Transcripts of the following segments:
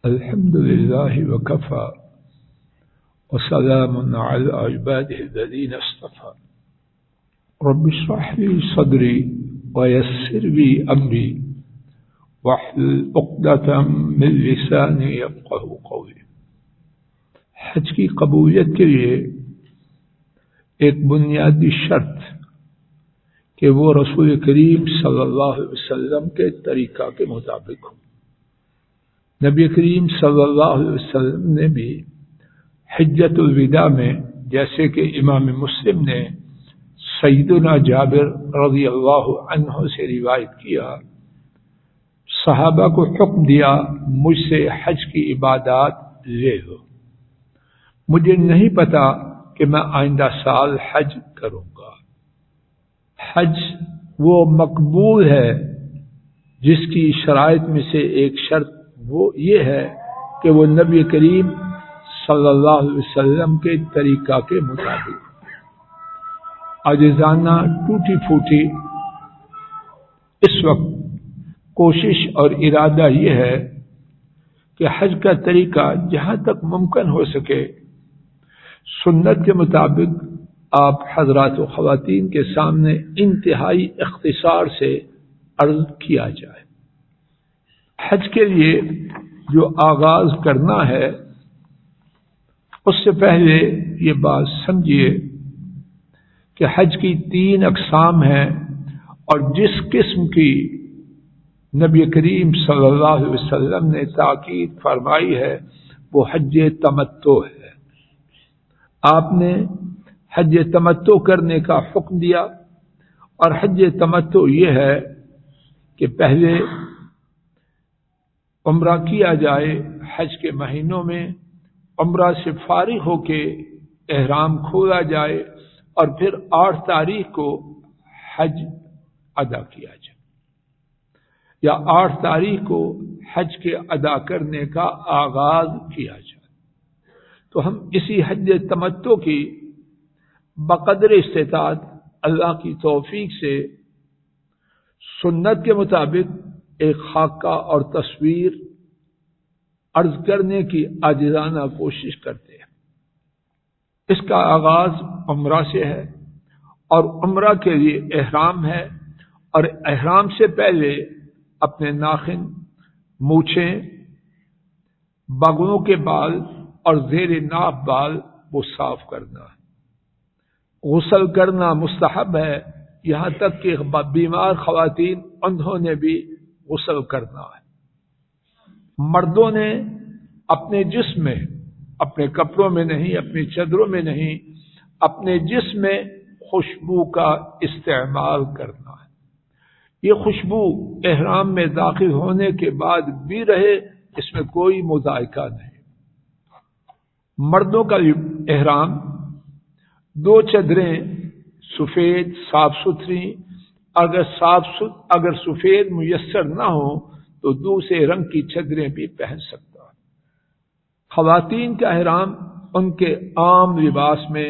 الحمد لله وكفى وسلام على عباده الذين اصطفى رب اشرح لي صدري ويسر لي أمري واحلل عقدة من لساني يفقهوا قولي۔ حج کی قبولیت کے لیے ایک بنیادی شرط کہ وہ رسول کریم صلی اللہ علیہ وسلم کے طریقہ کے مطابق ہو۔ نبی کریم صلی اللہ علیہ وسلم نے بھی حجۃ الوداع میں، جیسے کہ امام مسلم نے سیدنا جابر رضی اللہ عنہ سے روایت کیا، صحابہ کو حکم دیا مجھ سے حج کی عبادات لے لو، مجھے نہیں پتا کہ میں آئندہ سال حج کروں گا۔ حج وہ مقبول ہے جس کی شرائط میں سے ایک شرط وہ یہ ہے کہ وہ نبی کریم صلی اللہ علیہ وسلم کے طریقہ کے مطابق۔ عاجزانہ ٹوٹی پھوٹی اس وقت کوشش اور ارادہ یہ ہے کہ حج کا طریقہ جہاں تک ممکن ہو سکے سنت کے مطابق آپ حضرات و خواتین کے سامنے انتہائی اختصار سے عرض کیا جائے۔ حج کے لیے جو آغاز کرنا ہے اس سے پہلے یہ بات سمجھیے کہ حج کی 3 اقسام ہیں، اور جس قسم کی نبی کریم صلی اللہ علیہ وسلم نے تاکید فرمائی ہے وہ حج تمتع ہے۔ آپ نے حج تمتع کرنے کا حکم دیا، اور حج تمتع یہ ہے کہ پہلے عمرہ کیا جائے حج کے مہینوں میں، عمرہ سے فارغ ہو کے احرام کھولا جائے، اور پھر 8 تاریخ کو حج ادا کیا جائے، یا 8 تاریخ کو حج کے ادا کرنے کا آغاز کیا جائے۔ تو ہم اسی حج تمتع کی بقدر استطاعت اللہ کی توفیق سے سنت کے مطابق ایک خاکہ اور تصویر عرض کرنے کی عاجزانہ کوشش کرتے ہیں۔ اس کا آغاز عمرہ سے ہے، اور عمرہ کے لیے احرام ہے، اور احرام سے پہلے اپنے ناخن، مونچھیں، بغلوں کے بال اور زیر ناف بال وہ صاف کرنا ہے۔ غسل کرنا مستحب ہے، یہاں تک کہ بیمار خواتین انہوں نے بھی غسل کرنا ہے۔ مردوں نے اپنے جسم میں، اپنے کپڑوں میں نہیں، اپنی چادروں میں نہیں، اپنے جسم میں خوشبو کا استعمال کرنا ہے۔ یہ خوشبو احرام میں داخل ہونے کے بعد بھی رہے، اس میں کوئی مذائقہ نہیں۔ مردوں کا احرام 2 چادریں سفید صاف ستھری، اگر سفید میسر نہ ہو تو دوسرے رنگ کی چادریں بھی پہن سکتا ہے۔ خواتین کا احرام ان کے عام لباس میں،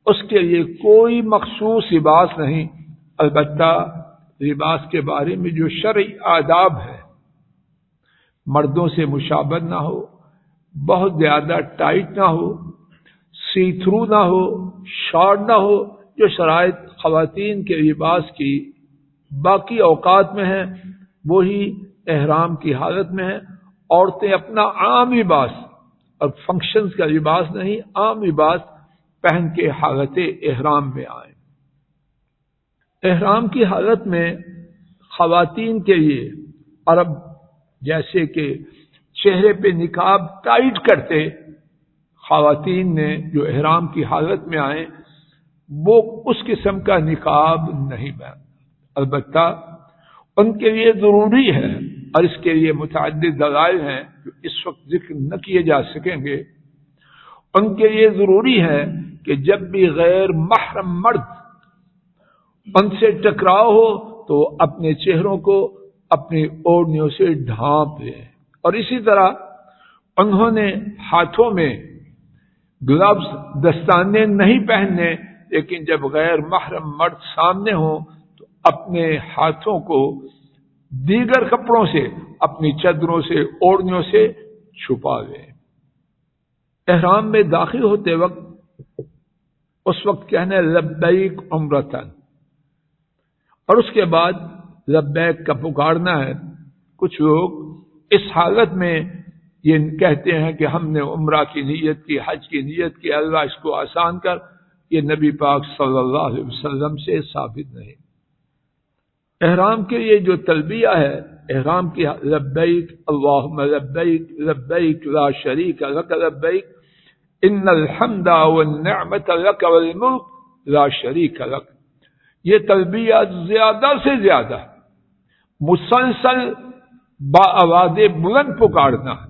اس کے لیے کوئی مخصوص لباس نہیں، البتہ لباس کے بارے میں جو شرعی آداب ہے، مردوں سے مشابہت نہ ہو، بہت زیادہ ٹائٹ نہ ہو، سی تھرو نہ ہو، شارٹ نہ ہو، جو شرائط خواتین کے لباس کی باقی اوقات میں ہیں وہی احرام کی حالت میں ہیں۔ عورتیں اپنا عام لباس، اور فنکشنز کا لباس نہیں، عام لباس پہن کے حالت احرام میں آئیں۔ احرام کی حالت میں خواتین کے لیے عرب جیسے کہ چہرے پہ نقاب ٹائٹ کرتے، خواتین نے جو احرام کی حالت میں آئیں وہ اس قسم کا نقاب نہیں پہننا۔ البتہ ان کے لیے ضروری ہے، اور اس کے لیے متعدد دلائل ہیں جو اس وقت ذکر نہ کیے جا سکیں گے، ان کے لیے ضروری ہے کہ جب بھی غیر محرم مرد ان سے ٹکراؤ ہو تو اپنے چہروں کو اپنی اوڑھنیوں سے ڈھانپ لیں، اور اسی طرح انہوں نے ہاتھوں میں گلوز، دستانے نہیں پہننے، لیکن جب غیر محرم مرد سامنے ہوں تو اپنے ہاتھوں کو دیگر کپڑوں سے، اپنی چادروں سے، اوڑھنیوں سے چھپا لیں۔ احرام میں داخل ہوتے وقت اس وقت کہنا ہے لبیک عمرتن، اور اس کے بعد لبیک کا پکارنا ہے۔ کچھ لوگ اس حالت میں یہ کہتے ہیں کہ ہم نے عمرہ کی نیت کی، حج کی نیت کی، اللہ اس کو آسان کر۔ یہ نبی پاک صلی اللہ علیہ وسلم سے ثابت نہیں۔ احرام کے لیے جو تلبیہ ہے، احرام کی لبیک اللہم لبیک لبیک لا شریک لک لبیک ان الحمد والنعمت لک والملک لا شریک لک، یہ تلبیہ زیادہ سے زیادہ مسلسل باآواز بلند پکارنا ہے۔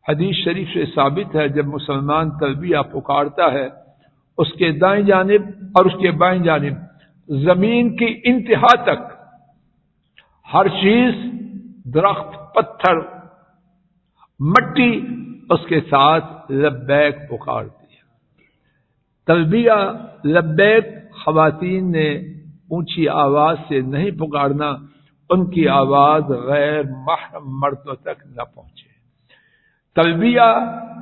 حدیث شریف سے ثابت ہے جب مسلمان تلبیہ پکارتا ہے اس کے دائیں جانب اور اس کے بائیں جانب زمین کی انتہا تک ہر چیز، درخت، پتھر، مٹی اس کے ساتھ لبیک پکارتی ہے۔ تلبیہ لبیک خواتین نے اونچی آواز سے نہیں پکارنا، ان کی آواز غیر محرم مردوں تک نہ پہنچے۔ تلبیہ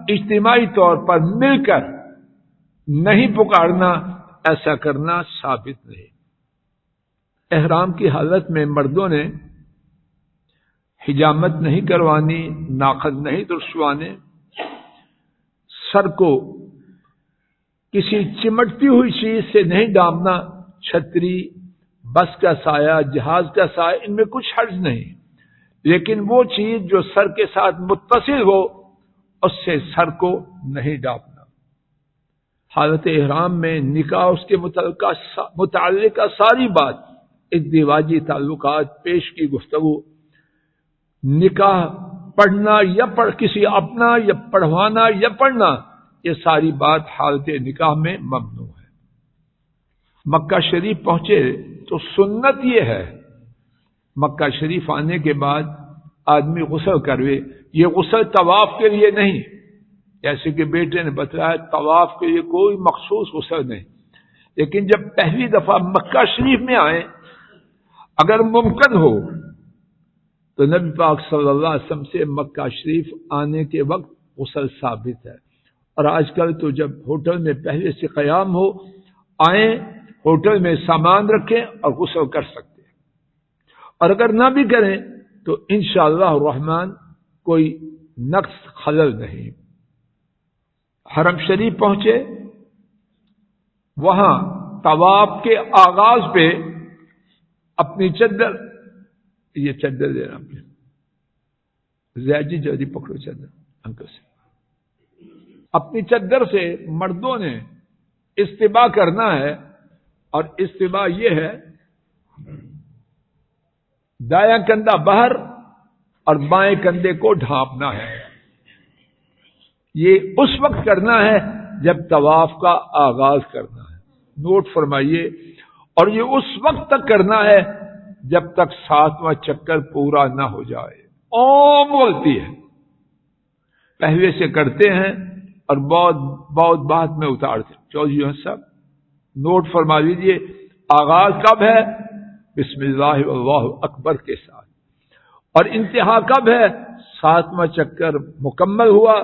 اجتماعی طور پر مل کر نہیں پکارنا، ایسا کرنا ثابت نہیں۔ احرام کی حالت میں مردوں نے حجامت نہیں کروانی، ناخن نہیں ترشوانے، سر کو کسی چمٹتی ہوئی چیز سے نہیں ڈامنا، چھتری، بس کا سایہ، جہاز کا سایہ، ان میں کچھ حرج نہیں، لیکن وہ چیز جو سر کے ساتھ متصل ہو اس سے سر کو نہیں ڈانپنا۔ حالت احرام میں نکاح اس کے متعلقہ ساری بات، ازدواجی تعلقات، پیش کی گفتگو، نکاح پڑھنا یا کسی اپنا یا پڑھوانا یا پڑھنا، یہ ساری بات حالت نکاح میں ممنوع ہے۔ مکہ شریف پہنچے تو سنت یہ ہے مکہ شریف آنے کے بعد آدمی غسل کروے۔ یہ غسل طواف کے لیے نہیں، جیسے کہ بیٹے نے بتایا طواف کے لیے کوئی مخصوص غسل نہیں، لیکن جب پہلی دفعہ مکہ شریف میں آئیں، اگر ممکن ہو تو نبی پاک صلی اللہ علیہ وسلم سے مکہ شریف آنے کے وقت غسل ثابت ہے۔ اور آج کل تو جب ہوٹل میں پہلے سے قیام ہو، آئیں ہوٹل میں سامان رکھیں اور غسل کر سکتے ہیں، اور اگر نہ بھی کریں تو انشاءاللہ الرحمن کوئی نقص خلل نہیں۔ حرم شریف پہنچے، وہاں طواف کے آغاز پہ اپنی چادر، یہ چادر دینا زید جی، جلدی پکڑو چادر انکل سے، اپنی چادر سے مردوں نے استباء کرنا ہے، اور استباء یہ ہے دایاں کندھا باہر اور بائیں کندھے کو ڈھانپنا ہے۔ یہ اس وقت کرنا ہے جب طواف کا آغاز کرنا ہے، نوٹ فرمائیے، اور یہ اس وقت تک کرنا ہے جب تک 7واں چکر پورا نہ ہو جائے۔ عام غلطی ہے، پہلے سے کرتے ہیں اور بہت بعد میں اتارتے۔ چودھری صاحب نوٹ فرما لیجیے، آغاز کب ہے؟ بسم اللہ واللہ اکبر کے ساتھ، اور انتہا کب ہے؟ 7واں چکر مکمل ہوا،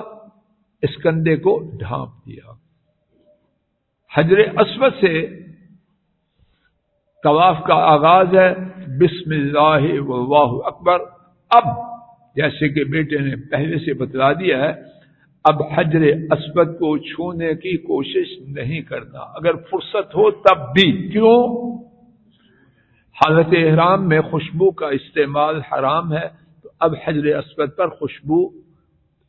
اس کندھے کو ڈھانپ دیا۔ حجر اسود سے طواف کا آغاز ہے، بسم اللہ واللہ اکبر۔ اب جیسے کہ بیٹے نے پہلے سے بتلا دیا ہے، اب حجر اسود کو چھونے کی کوشش نہیں کرنا، اگر فرصت ہو تب بھی۔ کیوں؟ حالت احرام میں خوشبو کا استعمال حرام ہے، تو اب حجر اسود پر خوشبو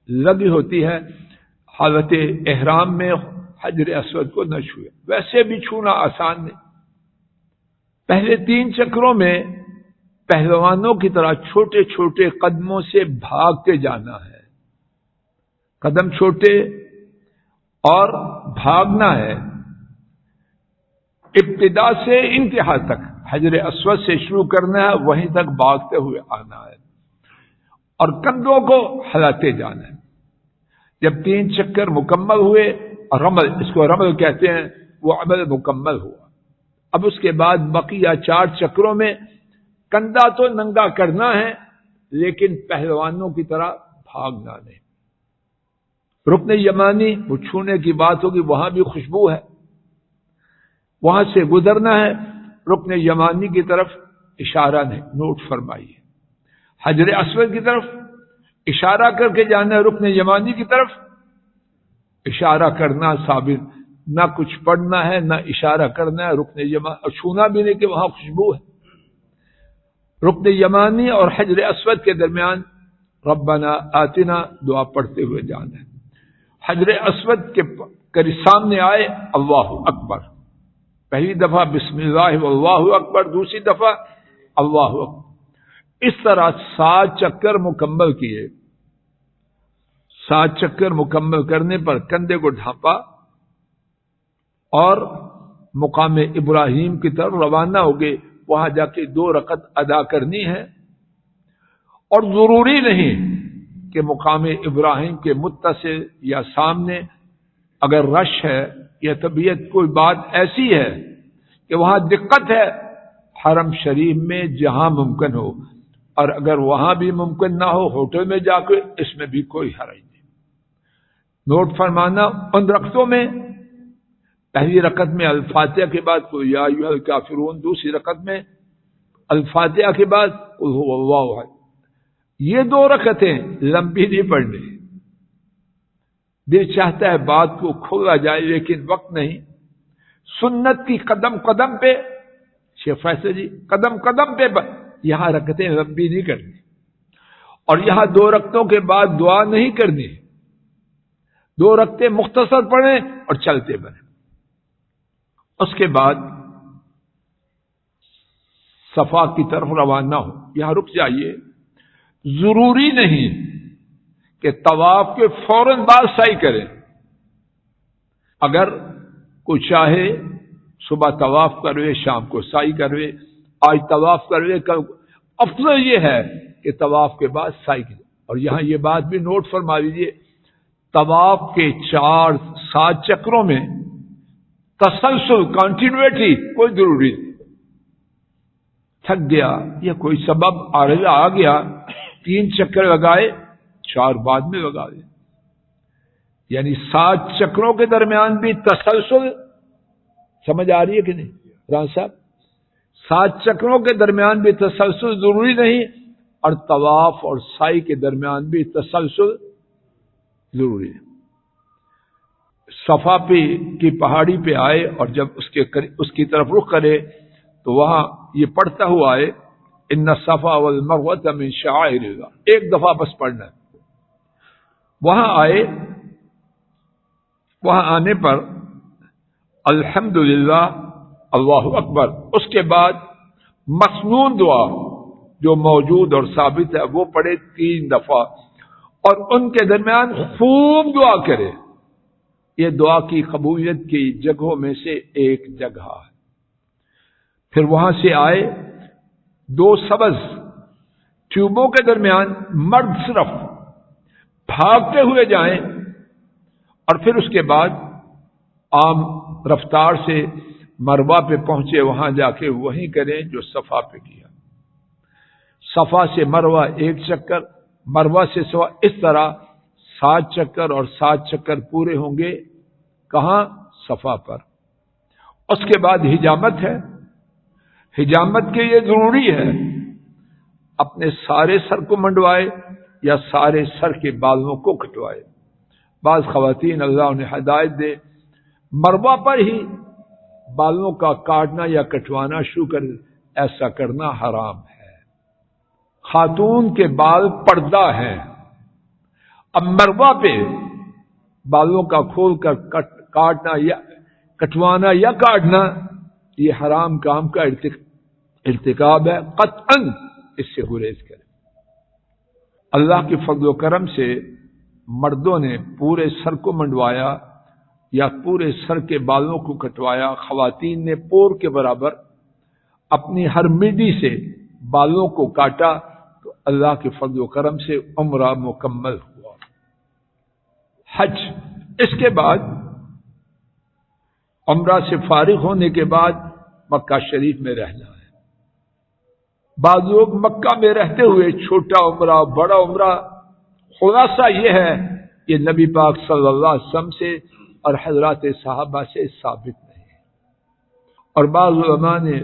لگی ہوتی ہے، حالت احرام میں حجر اسود کو نہ چھوئے۔ ویسے بھی چھونا آسان نہیں، پہلے 3 چکروں میں پہلوانوں کی طرح چھوٹے چھوٹے قدموں سے بھاگتے جانا ہے، قدم چھوٹے اور بھاگنا ہے، ابتدا سے انتہا تک حجر اسود سے شروع کرنا ہے، وہیں تک بھاگتے ہوئے آنا ہے، اور کندھوں کو ہلاتے جانا ہے۔ جب 3 چکر مکمل ہوئے، اور رمل، اس کو رمل کہتے ہیں، وہ عمل مکمل ہوا، اب اس کے بعد بقیہ 4 چکروں میں کندھا تو ننگا کرنا ہے، لیکن پہلوانوں کی طرح بھاگنا نہیں. رکن یمانی وہ چھونے کی بات ہوگی، وہاں بھی خوشبو ہے، وہاں سے گزرنا ہے. رکن یمانی کی طرف اشارہ نہیں، نوٹ فرمائیے. حجر اسود کی طرف اشارہ کر کے جانا ہے، رکن یمانی کی طرف اشارہ کرنا ثابت، نہ کچھ پڑھنا ہے نہ اشارہ کرنا ہے. رکن یمانی اور چھونا بھی نہیں کہ وہاں خوشبو ہے. رکن یمانی اور حجر اسود کے درمیان ربنا آتنا دعا پڑھتے ہوئے جانا ہے. حجر اسود کے سامنے آئے اللہ اکبر، پہلی دفعہ بسم اللہ واللہ اکبر، دوسری دفعہ اللہ اکبر. اس طرح 7 چکر مکمل کیے. 7 چکر مکمل کرنے پر کندھے کو ڈھانپا اور مقام ابراہیم کی طرف روانہ ہو گئے. وہاں جا کے 2 رکعت ادا کرنی ہے، اور ضروری نہیں کہ مقام ابراہیم کے متصل یا سامنے. اگر رش ہے یا طبیعت کوئی بات ایسی ہے کہ وہاں دقت ہے، حرم شریف میں جہاں ممکن ہو، اور اگر وہاں بھی ممکن نہ ہو ہوٹل میں جا کے، اس میں بھی کوئی حرج نہیں. نوٹ فرمانا، ان رکعتوں میں پہلی رکعت میں الفاتحہ کے بعد قل یا ایھا الکافرون، دوسری رکعت میں الفاتحہ کے بعد قل ھو اللہ احد. یہ 2 رکعتیں لمبی نہیں پڑھنی. دل چاہتا ہے بات کو کھولا جائے لیکن وقت نہیں. سنت کی قدم قدم پہ شیخ فیصل جی قدم قدم پہ یہاں رکعتیں لمبی نہیں کرنی، اور یہاں 2 رکعتوں کے بعد دعا نہیں کرنی. 2 رکعتیں مختصر پڑھیں اور چلتے بنیں. اس کے بعد صفا کی طرف روانہ ہو. یہاں رک جائیے. ضروری نہیں کہ طواف کے فوراً بعد سعی کریں. اگر کوئی چاہے صبح طواف کروے، شام کو سعی کروے، آج طواف کروے، کل، افضل یہ ہے کہ طواف کے بعد سعی کرے. اور یہاں یہ بات بھی نوٹ فرما لیجیے، طواف کے 4-7 چکروں میں تسلسل، کنٹینیوٹی کوئی ضروری نہیں. تھک گیا یا کوئی سبب عارضہ آ گیا، 3 چکر لگائے، 4 بعد میں لگا دیں. یعنی 7 چکروں کے درمیان بھی تسلسل. سمجھ آ رہی ہے کہ نہیں ران صاحب؟ 7 چکروں کے درمیان بھی تسلسل ضروری نہیں، اور طواف اور سعی کے درمیان بھی تسلسل ضروری ہے. صفا پہ کی پہاڑی پہ آئے اور جب اس کی طرف رخ کرے تو وہاں یہ پڑھتا ہوا آئے ان الصفا والمروۃ من شعائر اللہ. ایک دفعہ بس پڑھنا ہے. وہاں آئے، وہاں آنے پر الحمدللہ اللہ اکبر، اس کے بعد مسنون دعا جو موجود اور ثابت ہے وہ پڑھے 3 دفعہ، اور ان کے درمیان خوب دعا کرے. یہ دعا کی قبولیت کی جگہوں میں سے ایک جگہ ہے. پھر وہاں سے آئے، 2 سبز ٹیوبوں کے درمیان مرد صرف بھاگتے ہوئے جائیں، اور پھر اس کے بعد عام رفتار سے مروہ پہ پہنچے، وہاں جا کے وہیں کریں جو صفا پہ کیا. صفا سے مروہ 1 چکر، مروہ سے صفا، اس طرح 7 چکر اور 7 چکر پورے ہوں گے. کہاں؟ صفا پر. اس کے بعد حجامت ہے. حجامت کے لیے ضروری ہے اپنے سارے سر کو منڈوائے یا سارے سر کے بالوں کو کٹوائے. بعض خواتین اللہ انہیں ہدایت دے مروہ پر ہی بالوں کا کاٹنا یا کٹوانا شروع کر، ایسا کرنا حرام ہے. خاتون کے بال پردہ ہیں، اب مروہ پہ بالوں کا کھول کر کاٹنا یا کٹوانا یا کاٹنا یہ حرام کام کا ارتکاب ہے. قطعاً اس سے گریز کریں. اللہ کے فضل و کرم سے مردوں نے پورے سر کو منڈوایا یا پورے سر کے بالوں کو کٹوایا، خواتین نے پور کے برابر اپنی ہر میڈی سے بالوں کو کاٹا، تو اللہ کے فضل و کرم سے عمرہ مکمل ہوا. حج، اس کے بعد عمرہ سے فارغ ہونے کے بعد مکہ شریف میں رہنا ہے. بعض لوگ مکہ میں رہتے ہوئے چھوٹا عمرہ، بڑا عمرہ خلاصہ یہ ہے، یہ نبی پاک صلی اللہ علیہ وسلم سے اور حضرات صحابہ سے ثابت نہیں ہے۔ اور بعض علماء نے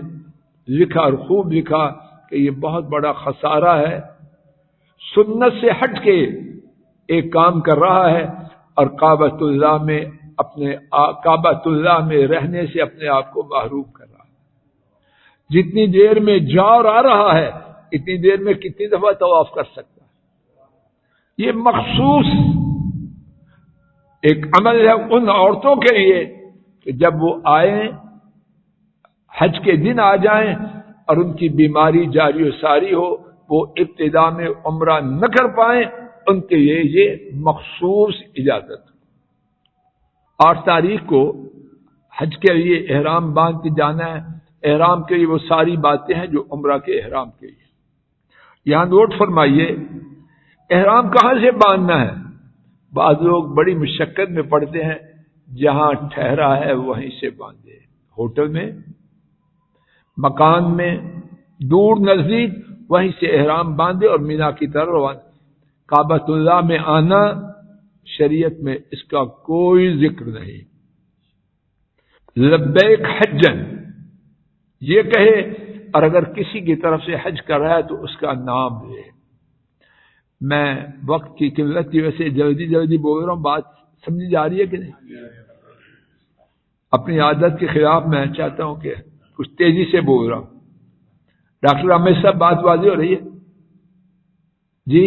لکھا اور خوب لکھا کہ یہ بہت بڑا خسارہ ہے، سنت سے ہٹ کے ایک کام کر رہا ہے اور کعبۃ اللہ میں رہنے سے اپنے آپ کو محروم کر رہا ہے۔ جتنی دیر میں جا اور آ رہا ہے اتنی دیر میں کتنی دفعہ طواف کر سکتا ہے؟ یہ مخصوص ایک عمل ہے ان عورتوں کے لیے کہ جب وہ آئیں، حج کے دن آ جائیں اور ان کی بیماری جاری و ساری ہو، وہ ابتدا میں عمرہ نہ کر پائیں، ان کے لیے یہ مخصوص اجازت۔ 8 تاریخ کو حج کے لیے احرام باندھ کے جانا ہے۔ احرام کے لیے وہ ساری باتیں ہیں جو عمرہ کے احرام کے لیے۔ یہاں نوٹ فرمائیے، احرام کہاں سے باندھنا ہے؟ بعض لوگ بڑی مشقت میں پڑتے ہیں، جہاں ٹھہرا ہے وہیں سے باندھے، ہوٹل میں، مکان میں، دور نزدیک، وہیں سے احرام باندھے اور مینا کی طرف روانہ۔ کعبۃ اللہ میں آنا شریعت میں اس کا کوئی ذکر نہیں۔ لبیک حجن یہ کہے، اور اگر کسی کی طرف سے حج کر رہا ہے تو اس کا نام لے۔ میں وقت کی قلت کی وجہ سے جلدی بول رہا ہوں، بات سمجھی جا رہی ہے کہ نہیں؟ اپنی عادت کے خلاف میں چاہتا ہوں کہ کچھ تیزی سے بول رہا ہوں۔ ڈاکٹر احمد صاحب بات واضح ہو رہی ہے جی؟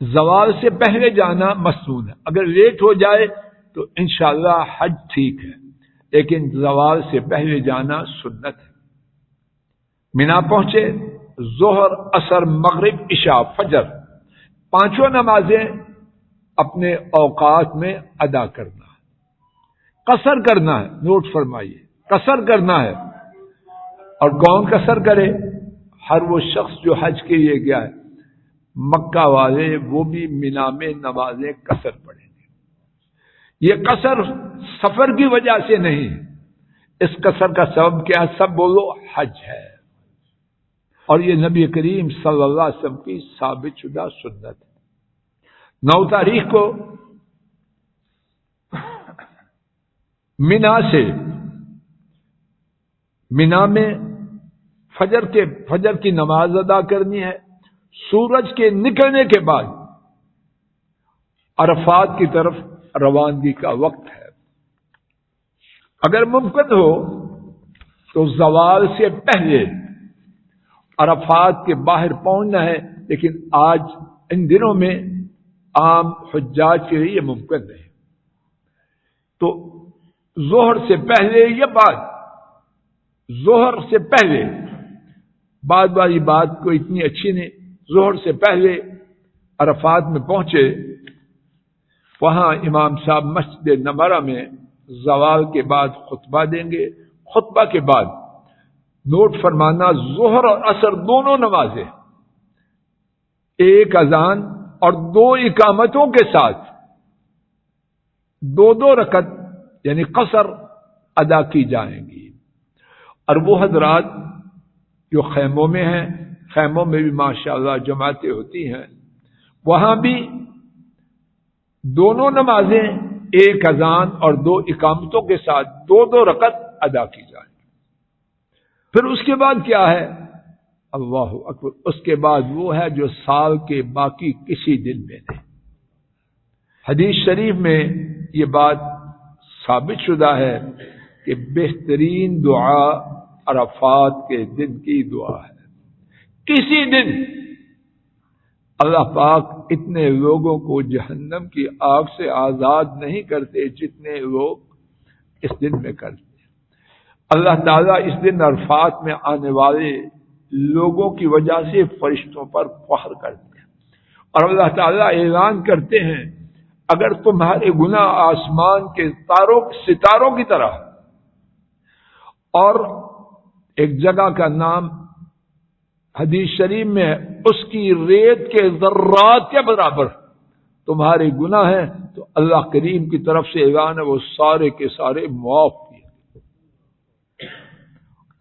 زوال سے پہلے جانا مسنون ہے، اگر لیٹ ہو جائے تو انشاءاللہ حج ٹھیک ہے، لیکن زوال سے پہلے جانا سنت ہے۔ مینا پہنچے، ظہر، عصر، مغرب، عشاء، فجر، 5 نمازیں اپنے اوقات میں ادا کرنا ہے۔ قصر کرنا ہے، نوٹ فرمائیے، قصر کرنا ہے۔ اور کون قصر کرے؟ ہر وہ شخص جو حج کے لیے گیا ہے۔ مکہ والے وہ بھی مینا میں نمازیں قصر پڑھیں گے۔ یہ قصر سفر کی وجہ سے نہیں، اس قصر کا سبب کیا ہے؟ سب بولو، حج ہے۔ اور یہ نبی کریم صلی اللہ علیہ وسلم کی ثابت شدہ سنت ہے۔ 9 تاریخ کو مینا میں فجر کی نماز ادا کرنی ہے۔ سورج کے نکلنے کے بعد عرفات کی طرف روانگی کا وقت ہے۔ اگر ممکن ہو تو زوال سے پہلے عرفات کے باہر پہنچنا ہے، لیکن آج ان دنوں میں عام حجاج کے لیے یہ ممکن نہیں۔ تو ظہر سے پہلے یا بعد، ظہر سے پہلے، بعد والی بات کو اتنی اچھی نہیں، ظہر سے پہلے عرفات میں پہنچے، وہاں امام صاحب مسجد نمرہ میں زوال کے بعد خطبہ دیں گے۔ خطبہ کے بعد نوٹ فرمانا، ظہر اور عصر دونوں نمازیں ایک اذان اور 2 اقامتوں کے ساتھ 2 رکعت یعنی قصر ادا کی جائیں گی۔ اور وہ حضرات جو خیموں میں ہیں، خیموں میں بھی ماشاءاللہ جماعتیں ہوتی ہیں، وہاں بھی دونوں نمازیں ایک اذان اور 2 اقامتوں کے ساتھ 2 رکعت ادا کی جائیں۔ پھر اس کے بعد کیا ہے؟ اللہ اکبر، اس کے بعد وہ ہے جو سال کے باقی کسی دن میں نہیں۔ حدیث شریف میں یہ بات ثابت شدہ ہے کہ بہترین دعا عرفات کے دن کی دعا ہے۔ کسی دن اللہ پاک اتنے لوگوں کو جہنم کی آگ سے آزاد نہیں کرتے جتنے لوگ اس دن میں کرتے ہیں۔ اللہ تعالیٰ اس دن عرفات میں آنے والے لوگوں کی وجہ سے فرشتوں پر فخر کرتے ہیں، اور اللہ تعالیٰ اعلان کرتے ہیں اگر تمہارے گناہ آسمان کے ستاروں کی طرح، اور ایک جگہ کا نام حدیث شریف میں ہے، اس کی ریت کے ذرات کے برابر تمہارے گناہ ہیں، تو اللہ کریم کی طرف سے اعلان ہے وہ سارے کے سارے معاف کیے۔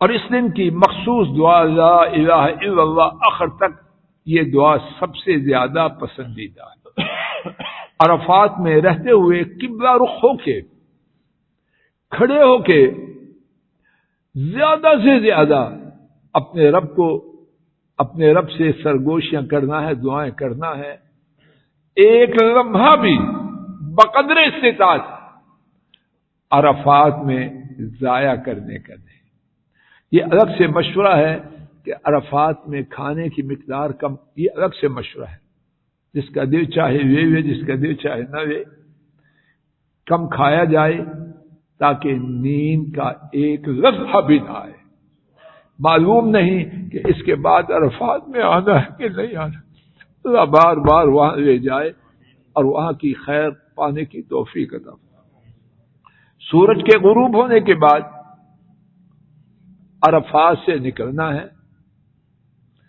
اور اس دن کی مخصوص دعا لا الہ الا اللہ آخر تک یہ دعا سب سے زیادہ پسندیدہ ہے۔ عرفات میں رہتے ہوئے قبلہ رخ ہو کے کھڑے ہو کے زیادہ سے زیادہ اپنے رب سے سرگوشیاں کرنا ہے، دعائیں کرنا ہے۔ ایک لمحہ بھی بقدر استطاعت عرفات میں ضائع کرنے کا نہیں۔ یہ الگ سے مشورہ ہے کہ عرفات میں کھانے کی مقدار کم، یہ الگ سے مشورہ ہے۔ جس کا دل چاہے وے، جس کا دل چاہے نہ وے، کم کھایا جائے تاکہ نیند کا ایک لمحہ بھی نہ آئے۔ معلوم نہیں کہ اس کے بعد عرفات میں آنا ہے کہ نہیں آنا۔ اللہ بار بار وہاں لے جائے اور وہاں کی خیر پانے کی توفیق عطا فرمائے۔ سورج کے غروب ہونے کے بعد عرفات سے نکلنا ہے۔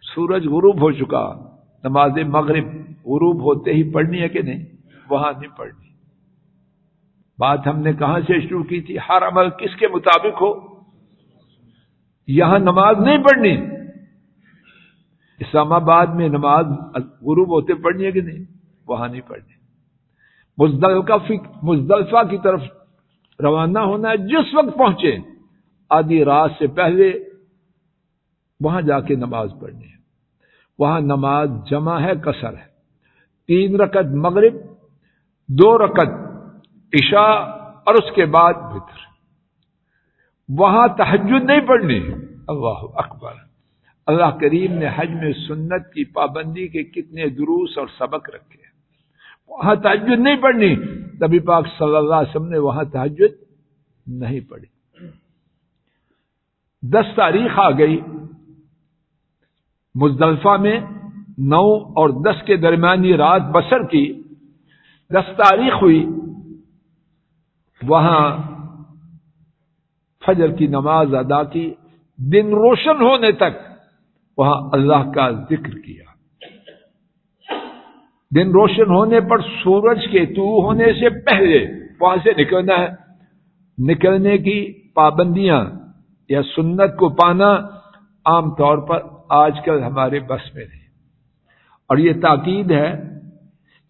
سورج غروب ہو چکا، نماز مغرب غروب ہوتے ہی پڑھنی ہے کہ نہیں؟ وہاں نہیں پڑھنی۔ بات ہم نے کہاں سے شروع کی تھی؟ ہر عمل کس کے مطابق ہو؟ یہاں نماز نہیں پڑھنی۔ اسلام آباد میں نماز غروب ہوتے پڑھنی ہے کہ نہیں؟ وہاں نہیں پڑھنی۔ مزدلفہ کی طرف روانہ ہونا ہے، جس وقت پہنچے آدھی رات سے پہلے وہاں جا کے نماز پڑھنی ہے۔ وہاں نماز جمع ہے، قصر ہے۔ 3 رکعت مغرب، 2 رکعت عشاء اور اس کے بعد وتر۔ وہاں تہجد نہیں پڑھنی۔ اللہ اکبر! اللہ کریم نے حج میں سنت کی پابندی کے کتنے دروس اور سبق رکھے ہیں۔ وہاں تہجد نہیں پڑھنی۔ نبی پاک صلی اللہ علیہ وسلم نے وہاں تہجد نہیں پڑھی۔ 10 تاریخ آ گئی، مزدلفہ میں 9 اور 10 کے درمیانی رات بسر کی۔ 10 تاریخ ہوئی، وہاں فجر کی نماز ادا کی۔ دن روشن ہونے تک وہاں اللہ کا ذکر کیا۔ دن روشن ہونے پر سورج کے طلوع ہونے سے پہلے وہاں سے نکلنا ہے۔ نکلنے کی پابندیاں یا سنت کو پانا عام طور پر آج کل ہمارے بس میں نہیں، اور یہ تاکید ہے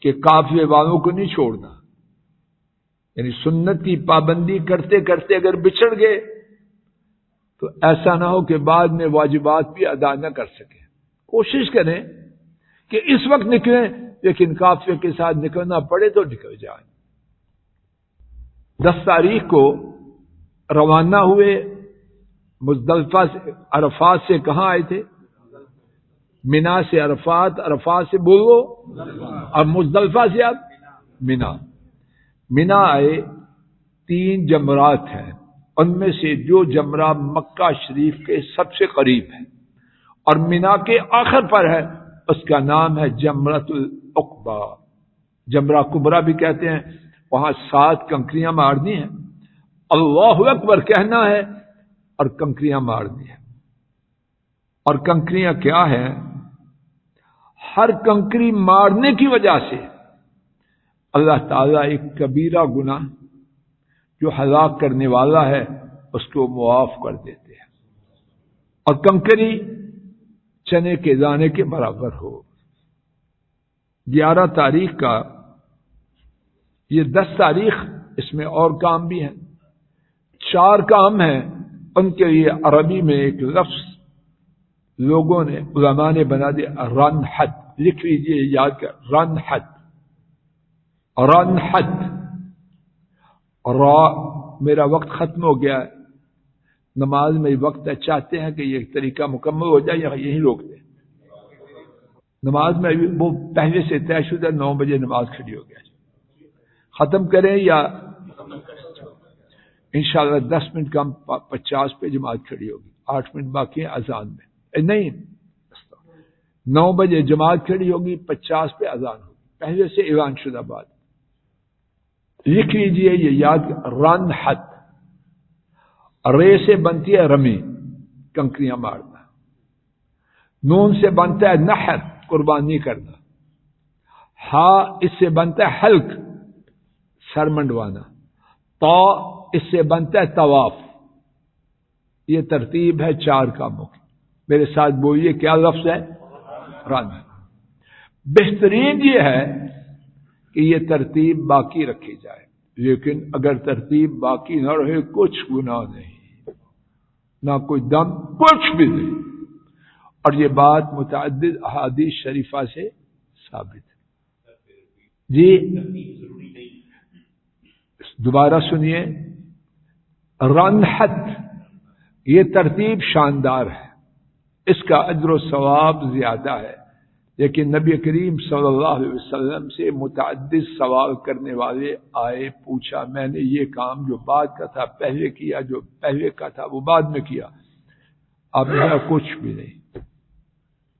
کہ قافلے والوں کو نہیں چھوڑنا۔ یعنی سنت کی پابندی کرتے کرتے اگر بچھڑ گئے تو ایسا نہ ہو کہ بعد میں واجبات بھی ادا نہ کر سکیں۔ کوشش کریں کہ اس وقت نکلیں، لیکن قافلے کے ساتھ نکلنا پڑے تو نکل جائیں۔ 10 تاریخ کو روانہ ہوئے مزدلفہ سے، عرفات سے کہاں آئے تھے؟ منا سے عرفات، عرفات سے بولو، اور مزدلفہ سے اب منا آئے۔ 3 جمرات ہیں، ان میں سے جو جمرہ مکہ شریف کے سب سے قریب ہے اور منا کے آخر پر ہے، اس کا نام ہے جمرۃ العقبہ، جمرہ کبریٰ بھی کہتے ہیں۔ وہاں 7 کنکریاں مارنی ہیں، اللہ اکبر کہنا ہے اور کنکریاں مارنی ہیں۔ اور کنکریاں کیا ہیں؟ ہر کنکری مارنے کی وجہ سے اللہ تعالیٰ ایک کبیرہ گناہ جو ہلاک کرنے والا ہے اس کو معاف کر دیتے ہیں، اور کنکری چنے کے دانے کے برابر ہو۔ 11 تاریخ کا یہ 10 تاریخ، اس میں اور کام بھی ہیں، 4 کام ہیں۔ ان کے لیے عربی میں ایک لفظ لوگوں نے، علماء نے بنا دیا، رنحت۔ لکھ لیجئے، یاد کر، رنحت، رنحت۔ میرا وقت ختم ہو گیا ہے، نماز میں وقت چاہتے ہیں کہ یہ طریقہ مکمل ہو جائے یا یہی روک دیں؟ نماز میں وہ پہلے سے طے شدہ 9 بجے نماز کھڑی ہو گیا، ختم کریں یا انشاءاللہ 10 منٹ کم 50 پہ جماعت کھڑی ہوگی، 8 منٹ باقی ہیں اذان میں۔ نہیں، 9 بجے جماعت کھڑی ہوگی، 50 پہ اذان ہوگی، پہلے سے اعلان شدہ بات۔ لکھ لیجئے، یہ یاد، رنحت، رے سے بنتی ہے رمی، کنکریاں مارنا، نون سے بنتا ہے نحر، قربانی کرنا، ہا اس سے بنتا ہے حلق، سر منڈوانا، تا اس سے بنتا ہے طواف۔ یہ ترتیب ہے 4 کاموں کی۔ میرے ساتھ بولیے، کیا لفظ ہے؟ رن۔ بہترین یہ ہے کہ یہ ترتیب باقی رکھی جائے، لیکن اگر ترتیب باقی نہ رہے کچھ گناہ نہیں، نہ کوئی دم، کچھ بھی نہیں. اور یہ بات متعدد احادیث شریفہ سے ثابت ہے. جی دوبارہ سنیے، رنحت یہ ترتیب شاندار ہے، اس کا اجر و ثواب زیادہ ہے، لیکن نبی کریم صلی اللہ علیہ وسلم سے متعدد سوال کرنے والے آئے، پوچھا میں نے یہ کام جو بعد کا تھا پہلے کیا، جو پہلے کا تھا وہ بعد میں کیا. اب میرا کچھ بھی نہیں،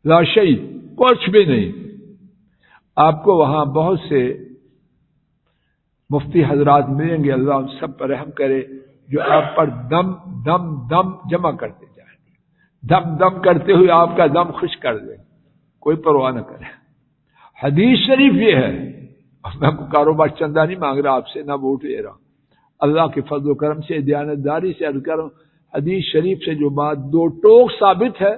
لا شیء، کچھ بھی نہیں. آپ کو وہاں بہت سے مفتی حضرات ملیں گے، اللہ ان سب پر رحم کرے، جو آپ پر دم دم دم جمع کرتے جائیں گے، دم دم کرتے ہوئے آپ کا دم خوش کر دیں گے، کوئی پرواہ نہ کرے. حدیث شریف یہ ہے، میں کو کاروبار چندہ نہیں مانگ رہا آپ سے، نہ ووٹ لے رہا، اللہ کے فضل و کرم سے دیانتداری سے عرض کروں، حدیث شریف سے جو بات دو ٹوک ثابت ہے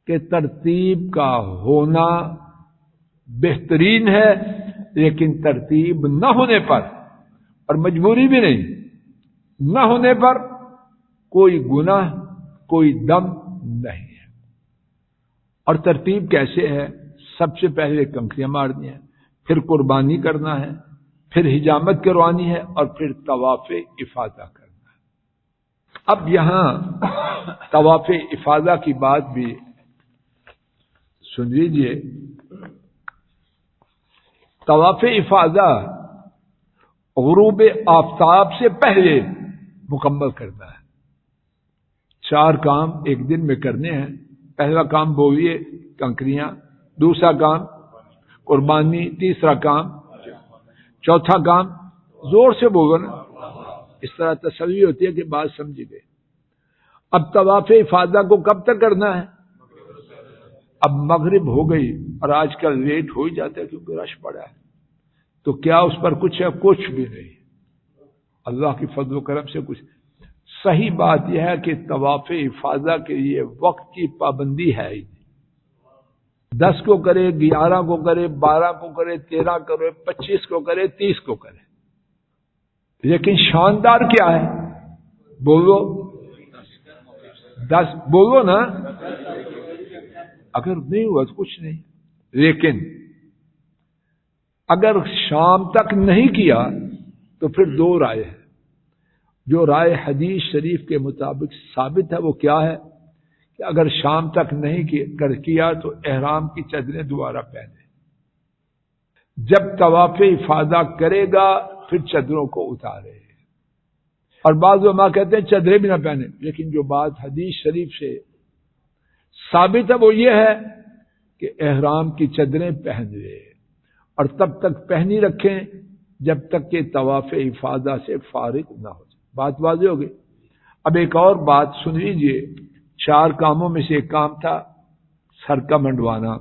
کہ ترتیب کا ہونا بہترین ہے، لیکن ترتیب نہ ہونے پر، اور مجبوری بھی نہیں، نہ ہونے پر کوئی گناہ، کوئی دم نہیں ہے. اور ترتیب کیسے ہے؟ سب سے پہلے کنکریاں مارنی ہے، پھر قربانی کرنا ہے، پھر حجامت کروانی ہے، اور پھر طواف افاضہ کرنا ہے. اب یہاں طواف افاضہ کی بات بھی سن لیجیے. طواف افاضہ غروب آفتاب سے پہلے مکمل کرنا ہے. 4 کام ایک دن میں کرنے ہیں. پہلا کام بولیے کنکریاں، دوسرا کام قربانی، تیسرا کام، چوتھا کام زور سے بولو نا، اس طرح تسلی ہوتی ہے کہ بات سمجھ گئے. اب طواف افاضہ کو کب تک کرنا ہے؟ اب مغرب ہو گئی، اور آج کل لیٹ ہو ہی جاتا ہے کیونکہ رش پڑا ہے، تو کیا اس پر کچھ ہے؟ کچھ بھی نہیں، اللہ کی فضل و کرم سے کچھ. صحیح بات یہ ہے کہ طواف افاضہ کے لیے وقت کی پابندی ہے ہی 10 کو کرے، 11 کو کرے، 12 کو کرے، 13 کرے، 25 کو کرے، 30 کو کرے. لیکن شاندار کیا ہے؟ بولو 10 بولو نا، اگر نہیں ہوا تو کچھ نہیں. لیکن اگر شام تک نہیں کیا تو پھر 2 رائے ہیں. جو رائے حدیث شریف کے مطابق ثابت ہے وہ کیا ہے کہ اگر شام تک نہیں کیا تو احرام کی چادریں دوبارہ پہنے. جب طواف افاضہ کرے گا پھر چادروں کو اتارے. اور بعض علماء کہتے ہیں چادریں بھی نہ پہنے، لیکن جو بات حدیث شریف سے ثابت ہے وہ یہ ہے کہ احرام کی چادریں پہن لے، اور تب تک پہنی رکھیں جب تک کہ طواف افاضہ سے فارغ نہ ہو جائے. بات واضح ہوگی. اب ایک اور بات سن لیجئے. 4 کاموں میں سے ایک کام تھا سر کا منڈوانا.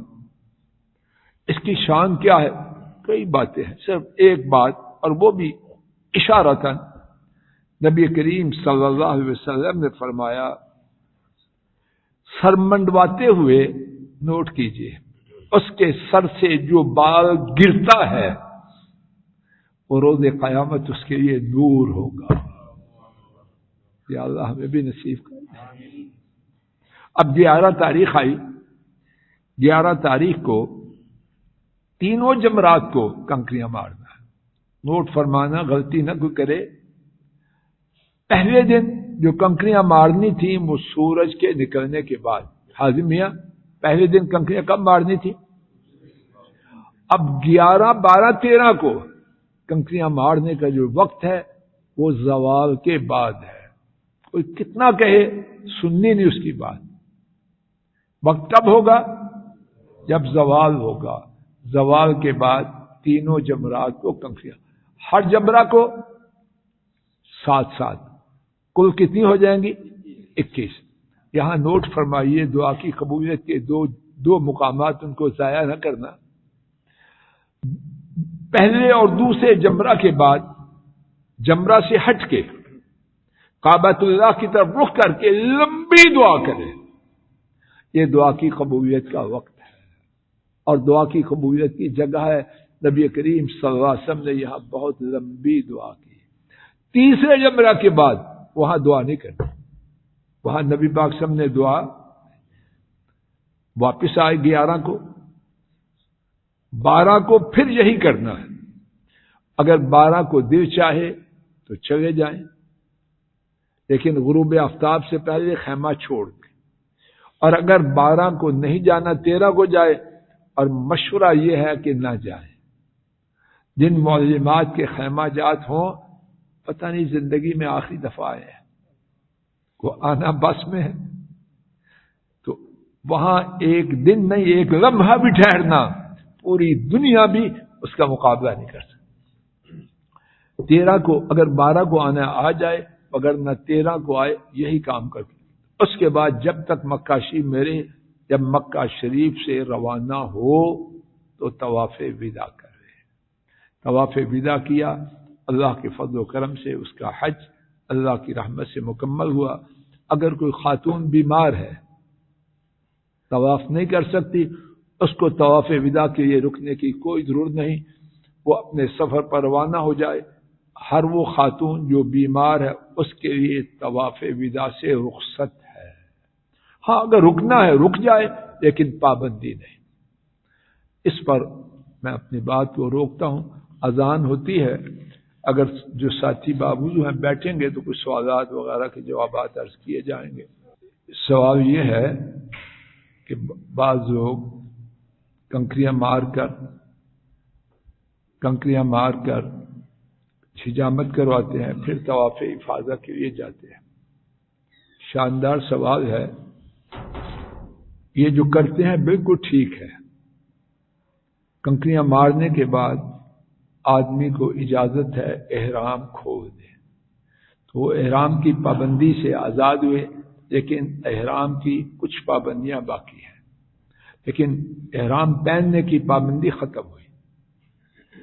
اس کی شان کیا ہے؟ کئی باتیں ہیں، صرف ایک بات، اور وہ بھی اشارتاً نبی کریم صلی اللہ علیہ وسلم نے فرمایا، سر منڈواتے ہوئے نوٹ کیجئے اس کے سر سے جو بال گرتا ہے وہ روز قیامت اس کے لیے نور ہوگا. یا اللہ ہمیں بھی نصیب کر. اب 11 تاریخ آئی. 11 تاریخ کو تینوں جمرات کو کنکریاں مارنا ہے. نوٹ فرمانا، غلطی نہ کوئی کرے. پہلے دن جو کنکریاں مارنی تھی وہ سورج کے نکلنے کے بعد. حاضر میاں، پہلے دن کنکریاں کب مارنی تھی؟ اب 11، 12، 13 کو کنکریاں مارنے کا جو وقت ہے وہ زوال کے بعد ہے. کوئی کتنا کہے سننی نہیں اس کی بات. وقت کب ہوگا؟ جب زوال ہوگا. زوال کے بعد تینوں جمرات کو کنکریاں، ہر جمرہ کو 7 کل کتنی ہو جائیں گی؟ 21. یہاں نوٹ فرمائیے دعا کی قبولیت کے دو مقامات، ان کو ضائع نہ کرنا. پہلے اور دوسرے جمرہ کے بعد جمرہ سے ہٹ کے کعبۃ اللہ کی طرف رخ کر کے لمبی دعا کرے. یہ دعا کی قبولیت کا وقت ہے. اور دعا کی قبولیت کی جگہ ہے. نبی کریم صلی اللہ علیہ وسلم نے یہاں بہت لمبی دعا کی. تیسرے جمرہ کے بعد وہاں دعا نہیں کرنی. وہاں نبی پاک صلی اللہ علیہ وسلم نے دعا واپس آئے 11 کو، 12 کو پھر یہی کرنا ہے. اگر 12 کو دل چاہے تو چلے جائیں، لیکن غروب آفتاب سے پہلے خیمہ چھوڑ دیں. اور اگر 12 کو نہیں جانا 13 کو جائے، اور مشورہ یہ ہے کہ نہ جائیں. جن معلمات کے خیمہ جات ہوں، پتہ نہیں زندگی میں آخری دفعہ آئے ہیں، کو آنا بس میں ہے، تو وہاں ایک دن نہیں ایک لمحہ بھی ٹھہرنا پوری دنیا بھی اس کا مقابلہ نہیں کر سکتی. 13 کو اگر 12 کو آنا آ جائے، اگر نہ 13 کو آئے، یہی کام کر کے اس کے بعد جب تک مکہ شریف میرے جب مکہ شریف سے روانہ ہو تو طواف وداع کرے. طواف وداع کیا، اللہ کے فضل و کرم سے اس کا حج اللہ کی رحمت سے مکمل ہوا. اگر کوئی خاتون بیمار ہے، طواف نہیں کر سکتی، اس کو طواف وداع کے لیے رکنے کی کوئی ضرورت نہیں، وہ اپنے سفر پر روانہ ہو جائے. ہر وہ خاتون جو بیمار ہے اس کے لیے طواف وداع سے رخصت ہے. ہاں اگر رکنا ہے رک جائے، لیکن پابندی نہیں. اس پر میں اپنی بات کو روکتا ہوں. اذان ہوتی ہے، اگر جو ساتھی بابو ہیں بیٹھیں گے تو کچھ سوالات وغیرہ کے جوابات عرض کیے جائیں گے. سوال یہ ہے کہ بعض لوگ کنکریاں مار کر حجامت کرواتے ہیں، پھر طواف افاضہ کے لیے جاتے ہیں. شاندار سوال ہے. یہ جو کرتے ہیں بالکل ٹھیک ہے. کنکریاں مارنے کے بعد آدمی کو اجازت ہے احرام کھول دے، تو وہ احرام کی پابندی سے آزاد ہوئے، لیکن احرام کی کچھ پابندیاں باقی ہیں. لیکن احرام پہننے کی پابندی ختم ہوئی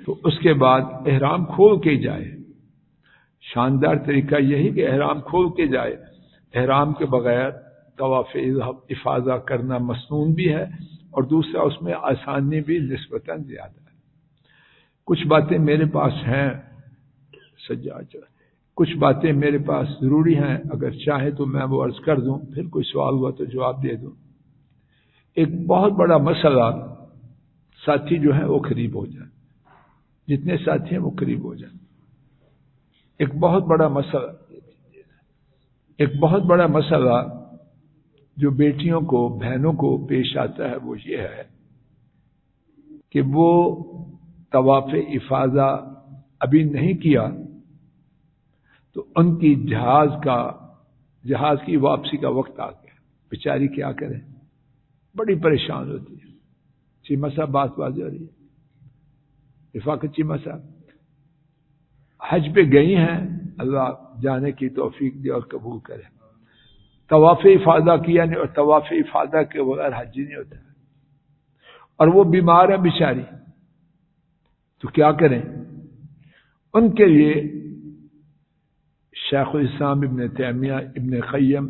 تو اس کے بعد احرام کھول کے جائے. شاندار طریقہ یہی کہ احرام کھول کے جائے. احرام کے بغیر طواف افاضہ کرنا مسنون بھی ہے، اور دوسرا اس میں آسانی بھی نسبتاً زیادہ ہے. کچھ باتیں میرے پاس ہیں سجاد، کچھ باتیں میرے پاس ضروری ہیں، اگر چاہے تو میں وہ عرض کر دوں، پھر کوئی سوال ہوا تو جواب دے دوں. ایک بہت بڑا مسئلہ، ساتھی جو ہیں وہ قریب ہو جائیں، جتنے ساتھی ہیں وہ قریب ہو جائیں. ایک بہت بڑا مسئلہ جو بیٹیوں کو بہنوں کو پیش آتا ہے وہ یہ ہے کہ وہ طواف افاضہ ابھی نہیں کیا تو ان کی جہاز کی واپسی کا وقت آ گیا. بیچاری کیا کرے، بڑی پریشان ہوتی ہے. چیمہ صاحب بات واضح ہو رہی ہے. رفاقت چیمہ صاحب حج پہ گئی ہیں، اللہ جانے کی توفیق دے اور قبول کرے. طواف افاضہ کیا نہیں، اور طواف افاضہ کے بغیر حج ہی نہیں ہوتا. اور وہ بیمار ہے بیچاری، تو کیا کریں؟ ان کے لیے شیخ الاسلام ابن تیمیہ، ابن قیم،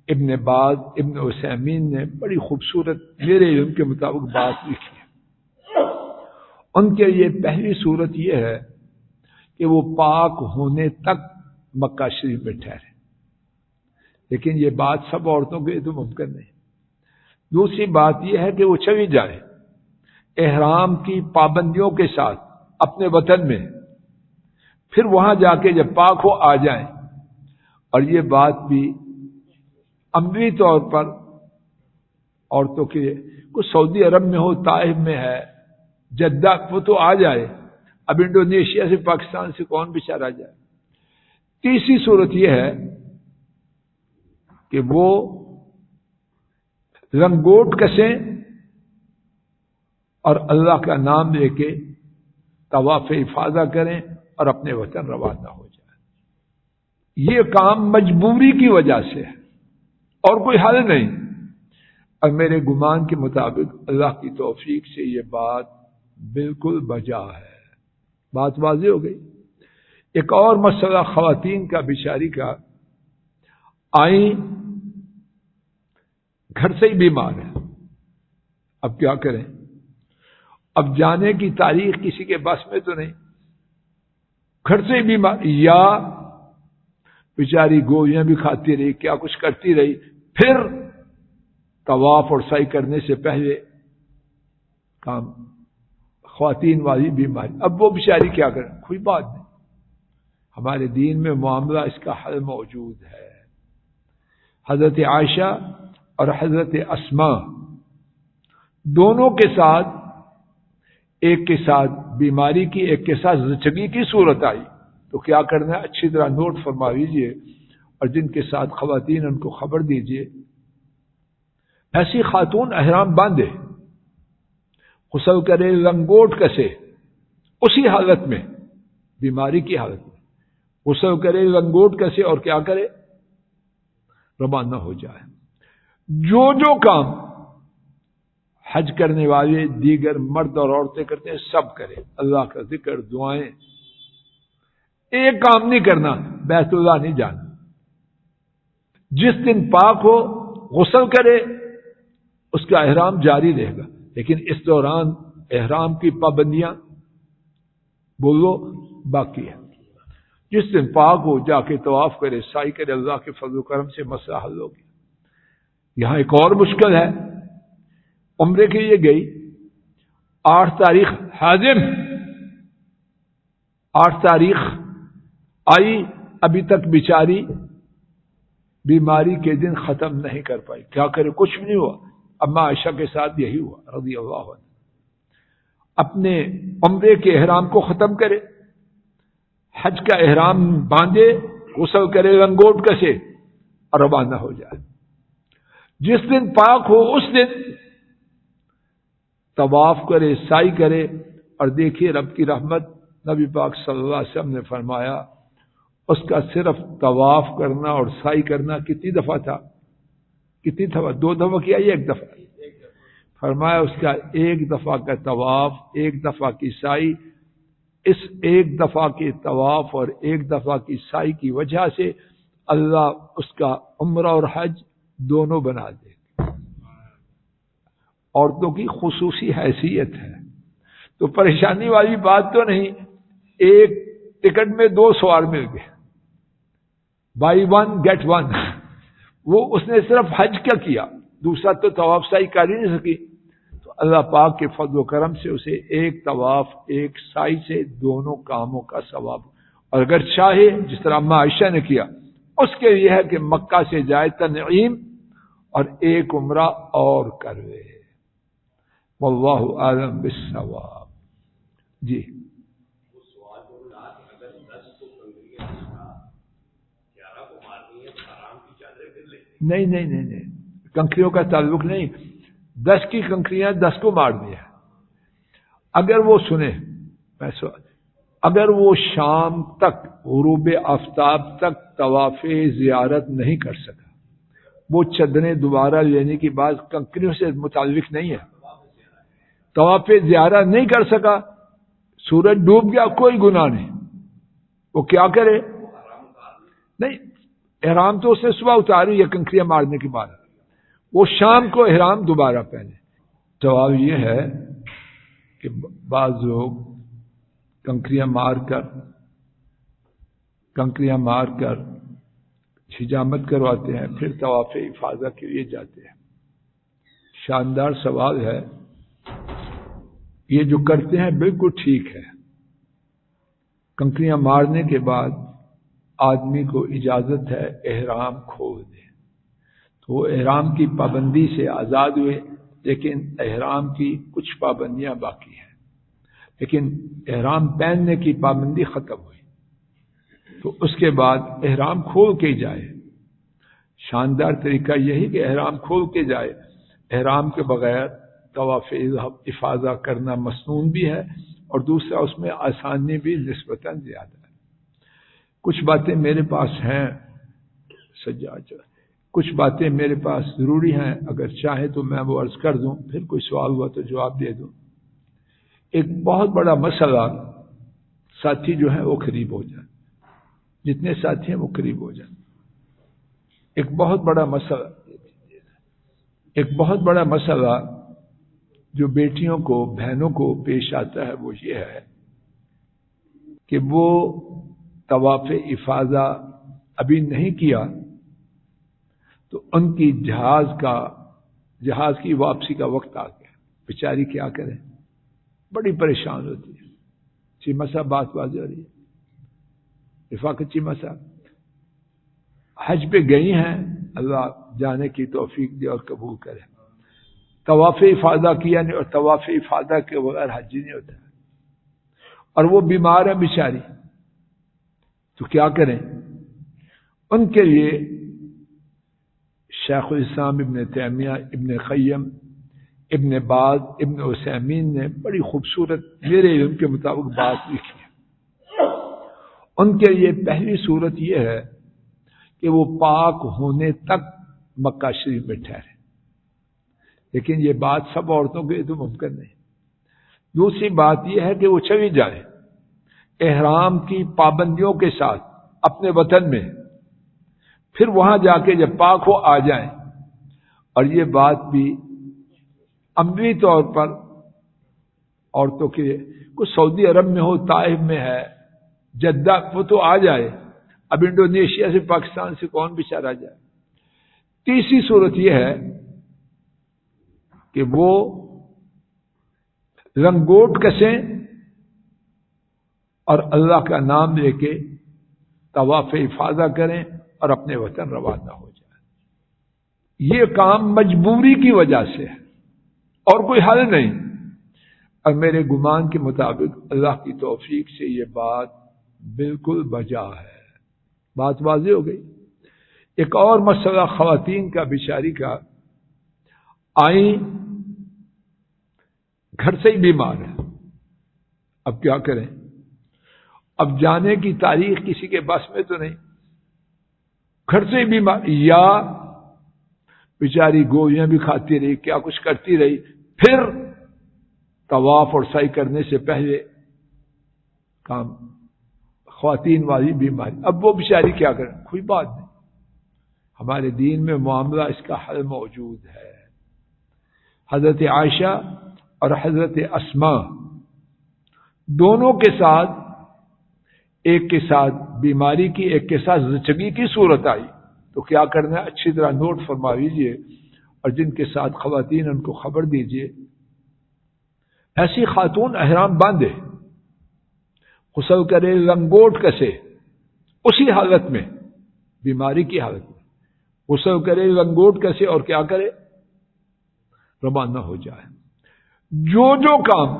ابن باز، ابن عثیمین نے بڑی خوبصورت میرے علم کے مطابق بات لکھی ہے. ان کے لیے پہلی صورت یہ ہے کہ وہ پاک ہونے تک مکہ شریف میں ٹھہرے، لیکن یہ بات سب عورتوں کے لیے تو ممکن نہیں. دوسری بات یہ ہے کہ وہ چلی جائے احرام کی پابندیوں کے ساتھ اپنے وطن میں، پھر وہاں جا کے جب پاک ہو آ جائیں. اور یہ بات بھی عملی طور پر عورتوں کے لیے، کچھ سعودی عرب میں ہو، طائف میں ہے، جدہ، وہ تو آ جائے. اب انڈونیشیا سے پاکستان سے کون بیچارہ جائے. تیسری صورت یہ ہے کہ وہ لنگوٹ کسیں اور اللہ کا نام لے کے طواف افاضہ کریں اور اپنے وطن روانہ ہو جائیں. یہ کام مجبوری کی وجہ سے ہے اور کوئی حل نہیں. اور میرے گمان کے مطابق اللہ کی توفیق سے یہ بات بالکل بجا ہے. بات واضح ہو گئی. ایک اور مسئلہ خواتین کا بیچاری کا، آئیں گھر سے ہی بیمار ہے، اب کیا کریں؟ اب جانے کی تاریخ کسی کے بس میں تو نہیں. گھر سے بیمار یا بیچاری گولیاں بھی کھاتی رہی, کیا کچھ کرتی رہی, پھر طواف اور سعی کرنے سے پہلے کام خواتین والی بیماری. اب وہ بیچاری کیا کرے؟ کوئی بات نہیں, ہمارے دین میں معاملہ اس کا حل موجود ہے. حضرت عائشہ اور حضرت اسماء دونوں کے ساتھ, ایک کے ساتھ بیماری کی, ایک کے ساتھ زچگی کی صورت آئی. تو کیا کرنا ہے؟ اچھی طرح نوٹ فرما لیجیے, اور جن کے ساتھ خواتین ان کو خبر دیجیے. ایسی خاتون احرام باندھے, غسل کرے, لنگوٹ کسے, اسی حالت میں, بیماری کی حالت میں غسل کرے, لنگوٹ کسے, اور کیا کرے؟ روانہ ہو جائے. جو کام حج کرنے والے دیگر مرد اور عورتیں کرتے ہیں سب کرے. اللہ کا ذکر, دعائیں. ایک کام نہیں کرنا, بیت اللہ نہیں جانا. جس دن پاک ہو غسل کرے, اس کا احرام جاری رہے گا, لیکن اس دوران احرام کی پابندیاں بولو باقی ہے. جس دن پاک ہو جا کے طواف کرے, سعی کرے, اللہ کے فضل و کرم سے مسئلہ حل ہو گیا. یہاں ایک اور مشکل ہے. عمرے کے لیے گئی, 8 تاریخ حاضم, 8 تاریخ آئی, ابھی تک بیچاری بیماری کے دن ختم نہیں کر پائی. کیا کرے؟ کچھ بھی نہیں ہوا. اما عائشہ کے ساتھ یہی ہوا رضی اللہ عنہ. اپنے عمرے کے احرام کو ختم کرے, حج کا احرام باندھے, غسل کرے, لنگوٹ کسے, اور روانہ ہو جائے. جس دن پاک ہو اس دن طواف کرے, سعی کرے. اور دیکھیے رب کی رحمت, نبی پاک صلی اللہ علیہ وسلم نے فرمایا اس کا صرف طواف کرنا اور سعی کرنا کتنی دفعہ تھا؟ کتنی دفعہ؟ 2 دفعہ کیا یا 1 دفعہ؟ فرمایا اس کا 1 دفعہ کا طواف, 1 دفعہ کی سعی. اس 1 دفعہ کے طواف اور 1 دفعہ کی سعی کی وجہ سے اللہ اس کا عمرہ اور حج دونوں بنا دے. عورتوں کی خصوصی حیثیت ہے, تو پریشانی والی بات تو نہیں. ایک ٹکٹ میں 2 سوار مل گئے, بائی 1 گیٹ 1. وہ اس نے صرف حج کا کیا, دوسرا تو طواف سعی کر ہی نہیں سکی. تو اللہ پاک کے فضل و کرم سے اسے 1 طواف 1 سعی سے دونوں کاموں کا ثواب. اور اگر چاہے جس طرح اما عائشہ نے کیا, اس کے لیے ہے کہ مکہ سے جائے تنعیم اور 1 عمرہ اور کرے. واللہ اعلم بالصواب. جی نہیں, کنکریوں کا تعلق نہیں. 10 کی کنکریاں 10 کو مار دیا. اگر وہ سنے, اگر وہ شام تک, غروب آفتاب تک طواف زیارت نہیں کر سکا, وہ چادریں دوبارہ لینے کی بات کنکریوں سے متعلق نہیں ہے. طواف زیارت نہیں کر سکا, سورج ڈوب گیا, کوئی گناہ نہیں. وہ کیا کرے؟ نہیں, احرام تو اس نے صبح اتاری یا کنکریاں مارنے کے بعد, وہ شام کو احرام دوبارہ پہنے. جواب یہ ہے کہ بعض لوگ کنکریاں مار کر حجامت کرواتے ہیں, پھر طواف افاضہ کے لیے جاتے ہیں. شاندار سوال ہے. یہ جو کرتے ہیں بالکل ٹھیک ہے. کنکریاں مارنے کے بعد آدمی کو اجازت ہے احرام کھول دے, تو وہ احرام کی پابندی سے آزاد ہوئے, لیکن احرام کی کچھ پابندیاں باقی ہیں. لیکن احرام پہننے کی پابندی ختم ہوئی, تو اس کے بعد احرام کھول کے جائے. شاندار طریقہ یہی کہ احرام کھول کے جائے. احرام کے بغیر طواف افاضہ کرنا مسنون بھی ہے, اور دوسرا اس میں آسانی بھی نسبتاً زیادہ ہے. کچھ باتیں میرے پاس ہیں سجاد, کچھ باتیں میرے پاس ضروری ہیں. اگر چاہے تو میں وہ عرض کر دوں, پھر کوئی سوال ہوا تو جواب دے دوں. ایک بہت بڑا مسئلہ, ساتھی جو ہیں وہ قریب ہو جائیں, جتنے ساتھی ہیں وہ قریب ہو جائیں. ایک بہت بڑا مسئلہ جو بیٹیوں کو بہنوں کو پیش آتا ہے وہ یہ ہے کہ وہ طواف افاضہ ابھی نہیں کیا تو ان کی جہاز کی واپسی کا وقت آ گیا، بیچاری کیا کرے، بڑی پریشان ہوتی ہے۔ چیمہ صاحب بات واضح ہو رہی ہے، رفاقت چیمہ صاحب حج پہ گئی ہیں، اللہ جانے کی توفیق دے اور قبول کرے، طواف افاضہ کیا نہیں، اور طواف افاضہ کے بغیر حج ہی نہیں ہوتا، اور وہ بیمار ہے بیچاری، تو کیا کریں؟ ان کے لیے شیخ الاسلام ابن تیمیہ، ابن قیم، ابن باز، ابن عثیمین نے بڑی خوبصورت میرے علم کے مطابق بات لکھی ہے۔ ان کے لیے پہلی صورت یہ ہے کہ وہ پاک ہونے تک مکہ شریف میں ٹھہرے، لیکن یہ بات سب عورتوں کے لیے تو ممکن نہیں۔ دوسری بات یہ ہے کہ وہ چلی جائے احرام کی پابندیوں کے ساتھ اپنے وطن میں، پھر وہاں جا کے جب پاک ہو آ جائیں۔ اور یہ بات بھی عملی طور پر عورتوں کے لیے، کچھ سعودی عرب میں ہو، طائف میں ہے، جدہ، وہ تو آ جائے، اب انڈونیشیا سے پاکستان سے کون بیچارہ جائے۔ تیسری صورت یہ ہے کہ وہ لنگوٹ کسیں اور اللہ کا نام لے کے طواف افاضہ کریں اور اپنے وطن روانہ ہو جائیں۔ یہ کام مجبوری کی وجہ سے ہے اور کوئی حل نہیں، اور میرے گمان کے مطابق اللہ کی توفیق سے یہ بات بالکل بجا ہے۔ بات واضح ہو گئی۔ ایک اور مسئلہ خواتین کا بیچاری کا، آئیں گھر سے ہی بیمار ہے، اب کیا کریں؟ اب جانے کی تاریخ کسی کے بس میں تو نہیں، گھر سے ہی بیمار، یا بیچاری گولیاں بھی کھاتی رہی، کیا کچھ کرتی رہی، پھر طواف اور سعی کرنے سے پہلے کام، خواتین والی بیماری، اب وہ بیچاری کیا کریں؟ کوئی بات نہیں، ہمارے دین میں معاملہ اس کا حل موجود ہے۔ حضرت عائشہ اور حضرت اسماء دونوں کے ساتھ، ایک کے ساتھ بیماری کی، ایک کے ساتھ زچگی کی صورت آئی، تو کیا کرنا ہے؟ اچھی طرح نوٹ فرما لیجیے، اور جن کے ساتھ خواتین ان کو خبر دیجیے۔ ایسی خاتون احرام باندھے، غسل کرے، لنگوٹ کسے، اسی حالت میں، بیماری کی حالت میں غسل کرے، لنگوٹ کسے، اور کیا کرے؟ روانہ ہو جائے۔ جو کام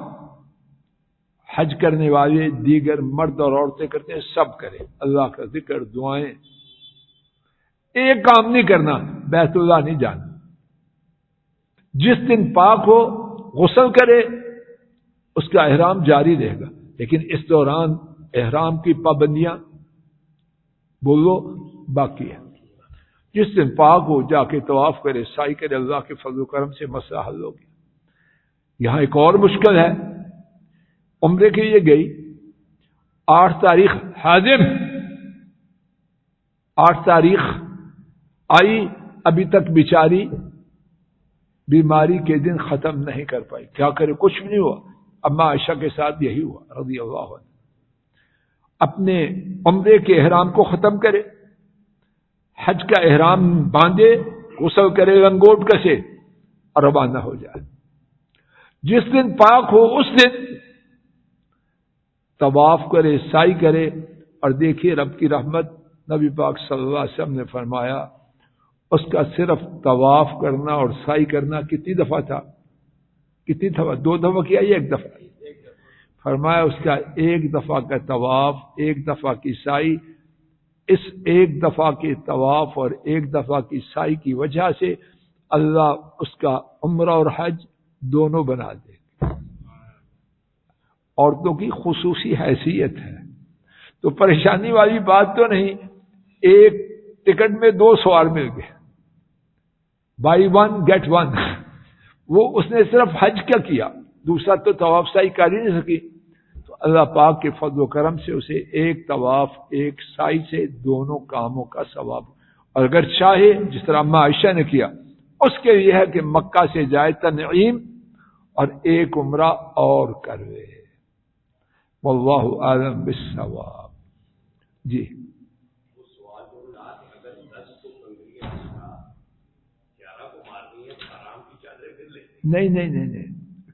حج کرنے والے دیگر مرد اور عورتیں کرتے ہیں سب کرے، اللہ کا ذکر، دعائیں، ایک کام نہیں کرنا، بیت اللہ نہیں جانا۔ جس دن پاک ہو غسل کرے، اس کا احرام جاری رہے گا، لیکن اس دوران احرام کی پابندیاں بولو باقی ہے۔ جس دن پاک ہو جا کے طواف کرے، سعی کرے، اللہ کے فضل و کرم سے مسئلہ حل ہو گیا۔ یہاں ایک اور مشکل ہے، عمرے کے لیے گئی، 8 تاریخ حاضر، 8 تاریخ آئی، ابھی تک بیچاری بیماری کے دن ختم نہیں کر پائی، کیا کرے؟ کچھ بھی نہیں ہوا۔ اما عائشہ کے ساتھ یہی ہوا رضی اللہ عنہ، اپنے عمرے کے احرام کو ختم کرے، حج کا احرام باندھے، غسل کرے، لنگوٹ کسے اور روانہ ہو جائے۔ جس دن پاک ہو اس دن طواف کرے، سعی کرے، اور دیکھیے رب کی رحمت، نبی پاک صلی اللہ علیہ وسلم نے فرمایا اس کا صرف طواف کرنا اور سعی کرنا کتنی دفعہ تھا؟ کتنی دفعہ؟ 2 دفعہ کیا یا 1 دفعہ؟ فرمایا اس کا 1 دفعہ کا طواف، 1 دفعہ کی سعی، اس 1 دفعہ کے طواف اور 1 دفعہ کی سعی کی وجہ سے اللہ اس کا عمرہ اور حج دونوں بنا دے۔ عورتوں کی خصوصی حیثیت ہے، تو پریشانی والی بات تو نہیں، ایک ٹکٹ میں 2 سوار مل گئے، بائی 1 گیٹ 1، وہ اس نے صرف حج کیا، دوسرا تو طواف سعی کر ہی نہیں سکی، تو اللہ پاک کے فضل و کرم سے اسے 1 طواف 1 سعی سے دونوں کاموں کا ثواب، اور اگر چاہے جس طرح اما عائشہ نے کیا، اس کے لیے ہے کہ مکہ سے جائے تنعیم اور ایک عمرہ اور کروے. واللہ اعلم بالصواب. جی نہیں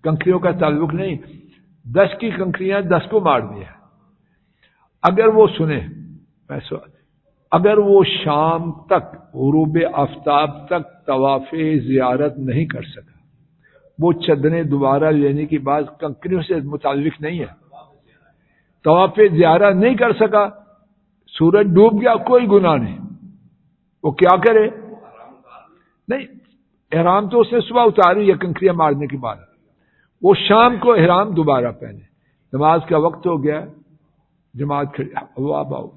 کنکریوں کا تعلق نہیں. 10 کی کنکریاں 10 کو مار دیا. اگر وہ سنیں اگر وہ شام تک غروب آفتاب تک طواف زیارت نہیں کر سکا، وہ چادریں دوبارہ لینے کی بات کنکریوں سے متعلق نہیں ہے. طواف زیارت نہیں کر سکا، سورج ڈوب گیا، کوئی گناہ نہیں. وہ کیا کرے؟ نہیں، احرام تو اس نے صبح اتاری یا کنکریاں مارنے کے بعد، وہ شام کو احرام دوبارہ پہنے. نماز کا وقت ہو گیا، جماعت کھڑی، اللہ باؤ